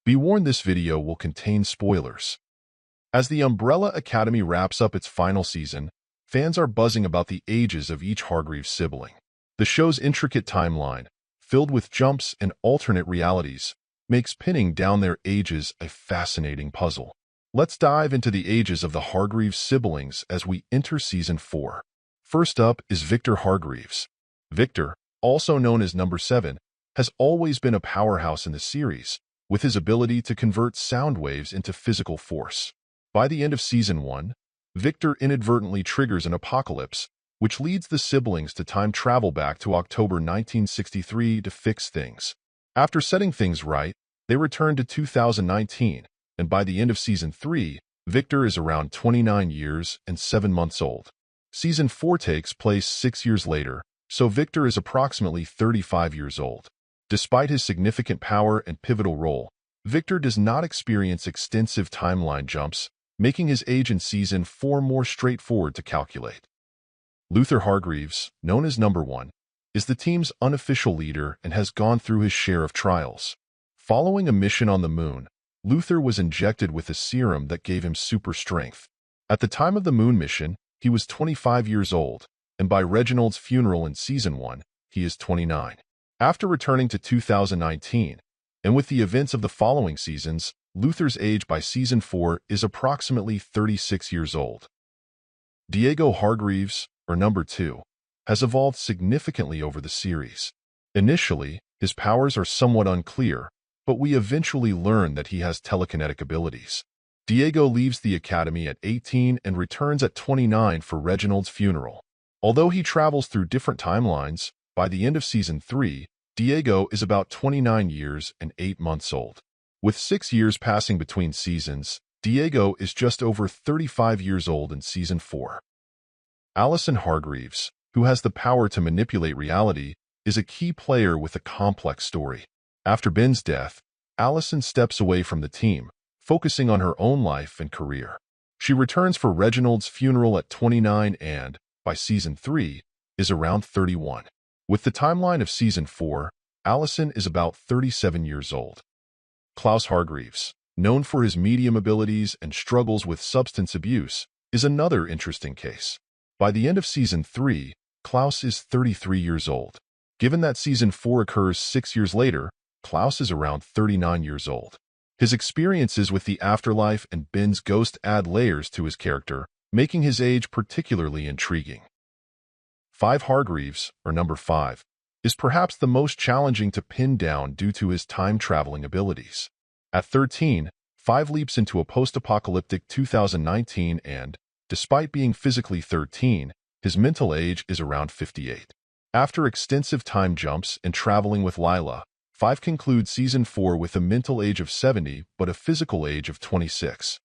Be warned, this video will contain spoilers. As the Umbrella Academy wraps up its final season, fans are buzzing about the ages of each Hargreeves sibling. The show's intricate timeline, filled with jumps and alternate realities, makes pinning down their ages a fascinating puzzle. Let's dive into the ages of the Hargreeves siblings as we enter Season 4. First up is Viktor Hargreeves. Viktor, also known as Number 7, has always been a powerhouse in the series, with his ability to convert sound waves into physical force. By the end of Season 1, Viktor inadvertently triggers an apocalypse, which leads the siblings to time travel back to October 1963 to fix things. After setting things right, they return to 2019, and by the end of Season 3, Viktor is around 29 years and 7 months old. Season 4 takes place 6 years later, so Viktor is approximately 35 years old. Despite his significant power and pivotal role, Viktor does not experience extensive timeline jumps, making his age in Season 4 more straightforward to calculate. Luther Hargreeves, known as Number 1, is the team's unofficial leader and has gone through his share of trials. Following a mission on the moon, Luther was injected with a serum that gave him super strength. At the time of the moon mission, he was 25 years old, and by Reginald's funeral in Season 1, he is 29. After returning to 2019, and with the events of the following seasons, Luther's age by Season 4 is approximately 36 years old. Diego Hargreeves, or Number 2, has evolved significantly over the series. Initially, his powers are somewhat unclear, but we eventually learn that he has telekinetic abilities. Diego leaves the academy at 18 and returns at 29 for Reginald's funeral. Although he travels through different timelines, by the end of Season 3, Diego is about 29 years and 8 months old. With 6 years passing between seasons, Diego is just over 35 years old in Season 4. Allison Hargreeves, who has the power to manipulate reality, is a key player with a complex story. After Ben's death, Allison steps away from the team, focusing on her own life and career. She returns for Reginald's funeral at 29 and, by Season 3, is around 31. With the timeline of Season 4, Allison is about 37 years old. Klaus Hargreeves, known for his medium abilities and struggles with substance abuse, is another interesting case. By the end of Season 3, Klaus is 33 years old. Given that Season 4 occurs 6 years later, Klaus is around 39 years old. His experiences with the afterlife and Ben's ghost add layers to his character, making his age particularly intriguing. 5 Hargreeves, or Number 5, is perhaps the most challenging to pin down due to his time-traveling abilities. At 13, 5 leaps into a post-apocalyptic 2019 and, despite being physically 13, his mental age is around 58. After extensive time jumps and traveling with Lila, 5 concludes Season 4 with a mental age of 70 but a physical age of 26.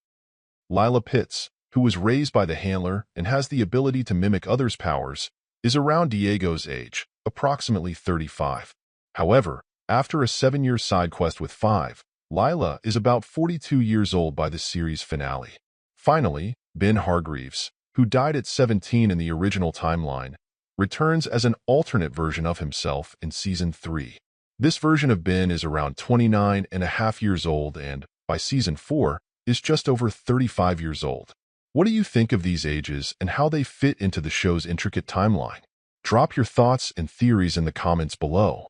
Lila Pitts, who was raised by the handler and has the ability to mimic others' powers, is around Diego's age, approximately 35. However, after a 7-year side quest with 5, Lila is about 42 years old by the series finale. Finally, Ben Hargreeves, who died at 17 in the original timeline, returns as an alternate version of himself in Season 3. This version of Ben is around 29 and a half years old and, by Season 4, is just over 35 years old. What do you think of these ages and how they fit into the show's intricate timeline? Drop your thoughts and theories in the comments below.